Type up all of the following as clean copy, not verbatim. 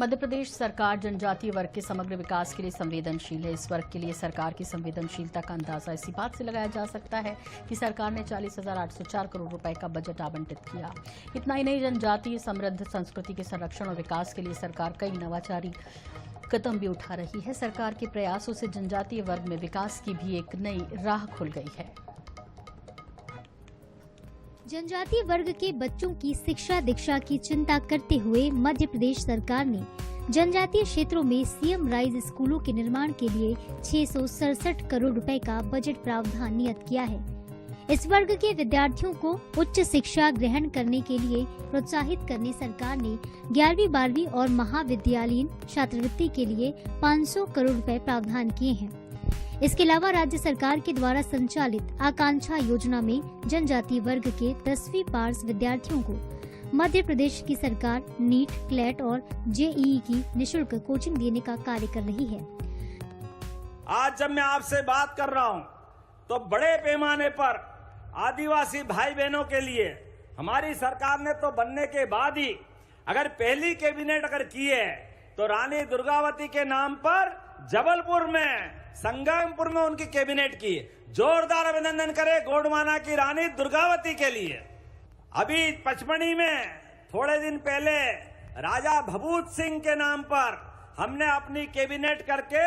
मध्य प्रदेश सरकार जनजातीय वर्ग के समग्र विकास के लिए संवेदनशील है। इस वर्ग के लिए सरकार की संवेदनशीलता का अंदाजा इसी बात से लगाया जा सकता है कि सरकार ने 40,804 करोड़ रुपए का बजट आवंटित किया। इतना ही नहीं, जनजातीय समृद्ध संस्कृति के संरक्षण और विकास के लिए सरकार कई नवाचारी कदम भी उठा रही है। सरकार के प्रयासों से जनजातीय वर्ग में विकास की भी एक नई राह खुल गई है। जनजातीय वर्ग के बच्चों की शिक्षा दीक्षा की चिंता करते हुए मध्य प्रदेश सरकार ने जनजातीय क्षेत्रों में सीएम राइज स्कूलों के निर्माण के लिए 667 करोड़ रुपए का बजट प्रावधान नियत किया है। इस वर्ग के विद्यार्थियों को उच्च शिक्षा ग्रहण करने के लिए प्रोत्साहित करने सरकार ने 11वीं 12वीं और महाविद्यालयीन छात्रवृत्ति के लिए 500 करोड़ रुपए प्रावधान किए हैं। इसके अलावा राज्य सरकार के द्वारा संचालित आकांक्षा योजना में जनजातीय वर्ग के 10वीं पास विद्यार्थियों को मध्य प्रदेश की सरकार नीट, क्लैट और जेईई की निःशुल्क कोचिंग देने का कार्य कर रही है। आज जब मैं आपसे बात कर रहा हूं, तो बड़े पैमाने पर आदिवासी भाई बहनों के लिए हमारी सरकार ने तो बनने के बाद ही अगर पहली कैबिनेट अगर की है तो रानी दुर्गावती के नाम पर जबलपुर में, संगमपुर में उनकी कैबिनेट की। जोरदार अभिनंदन करें गोंडवाना की रानी दुर्गावती के लिए। अभी पचमढ़ी में थोड़े दिन पहले राजा भभूत सिंह के नाम पर हमने अपनी कैबिनेट करके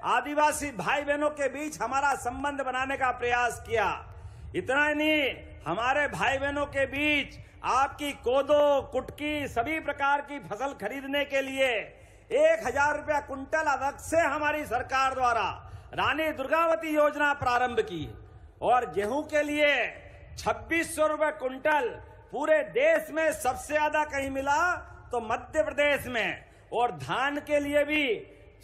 आदिवासी भाई बहनों के बीच हमारा संबंध बनाने का प्रयास किया। इतना ही नहीं, हमारे भाई बहनों के बीच आपकी कोदो, कुटकी सभी प्रकार की फसल खरीदने के लिए 1,000 रुपया कुंटल अलग से हमारी सरकार द्वारा रानी दुर्गावती योजना प्रारंभ की। और गेहूं के लिए 2,600 रुपए कुंटल पूरे देश में सबसे ज्यादा कहीं मिला तो मध्य प्रदेश में। और धान के लिए भी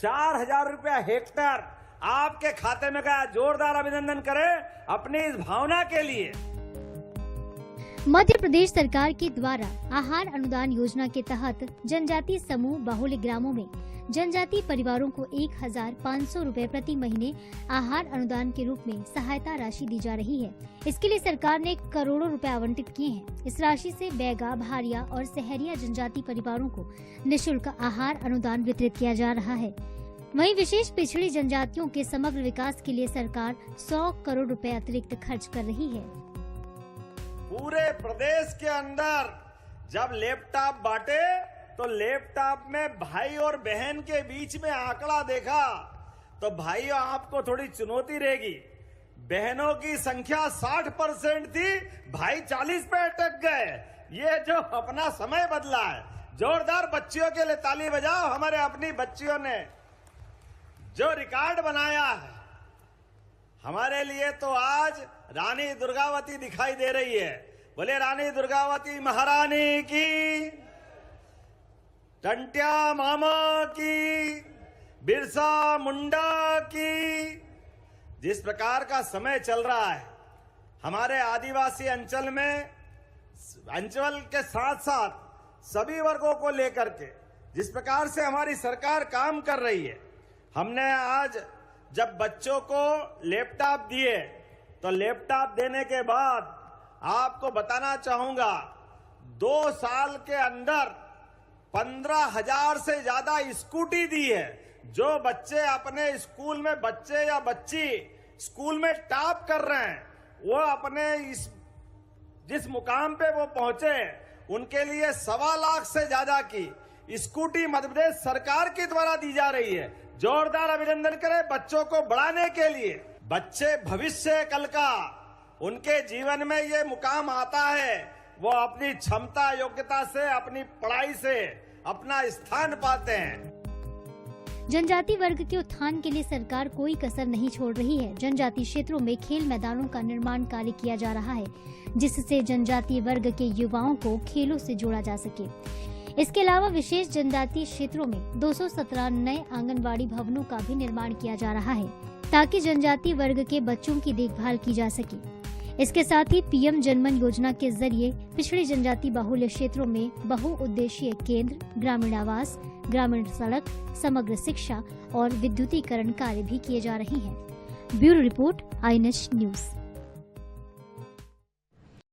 4,000 रुपया हेक्टेयर आपके खाते में गया। जोरदार अभिनंदन करें अपनी इस भावना के लिए। मध्य प्रदेश सरकार के द्वारा आहार अनुदान योजना के तहत जनजातीय समूह बाहुल्य ग्रामों में जनजातीय परिवारों को 1,500 रुपए प्रति महीने आहार अनुदान के रूप में सहायता राशि दी जा रही है। इसके लिए सरकार ने करोड़ों रुपए आवंटित किए हैं। इस राशि से बैगा, भारिया और सहरिया जनजातीय परिवारों को निःशुल्क आहार अनुदान वितरित किया जा रहा है। वहीं विशेष पिछड़ी जनजातियों के समग्र विकास के लिए सरकार 100 करोड़ रुपए अतिरिक्त खर्च कर रही है। पूरे प्रदेश के अंदर जब लैपटॉप बांटे तो लैपटॉप में भाई और बहन के बीच में आंकड़ा देखा तो भाइयों आपको थोड़ी चुनौती रहेगी। बहनों की संख्या 60% थी, भाई 40 पे अटक गए। ये जो अपना समय बदला है। जोरदार बच्चियों के लिए ताली बजाओ। हमारे अपनी बच्चियों ने जो रिकॉर्ड बनाया है हमारे लिए, तो आज रानी दुर्गावती दिखाई दे रही है। बोले रानी दुर्गावती महारानी की, टंट्या मामा की, बिरसा मुंडा की। जिस प्रकार का समय चल रहा है हमारे आदिवासी अंचल में, अंचल के साथ साथ सभी वर्गों को लेकर के जिस प्रकार से हमारी सरकार काम कर रही है, हमने आज जब बच्चों को लैपटॉप दिए तो लैपटॉप देने के बाद आपको बताना चाहूंगा 2 साल के अंदर 15,000 से ज्यादा स्कूटी दी है। जो बच्चे अपने स्कूल में, बच्चे या बच्ची स्कूल में टॉप कर रहे हैं, वो अपने जिस मुकाम पे वो पहुंचे उनके लिए 1.25 लाख से ज्यादा की स्कूटी मध्य प्रदेश सरकार के द्वारा दी जा रही है। जोरदार अभिनंदन करें बच्चों को बढ़ाने के लिए। बच्चे भविष्य कल का, उनके जीवन में ये मुकाम आता है, वो अपनी क्षमता योग्यता से, अपनी पढ़ाई से अपना स्थान पाते हैं। जनजाति वर्ग के उत्थान के लिए सरकार कोई कसर नहीं छोड़ रही है। जनजातीय क्षेत्रों में खेल मैदानों का निर्माण कार्य किया जा रहा है, जिससे जनजातीय वर्ग के युवाओं को खेलों से जोड़ा जा सके। इसके अलावा विशेष जनजातीय क्षेत्रों में 217 नए आंगनबाड़ी भवनों का भी निर्माण किया जा रहा है, ताकि जनजातीय वर्ग के बच्चों की देखभाल की जा सके। इसके साथ ही पीएम जनमन योजना के जरिए पिछड़ी जनजाति बाहुल्य क्षेत्रों में बहुउद्देशीय केंद्र, ग्रामीण आवास, ग्रामीण सड़क, समग्र शिक्षा और विद्युतीकरण कार्य भी किए जा रहे हैं। Bureau report, INH news.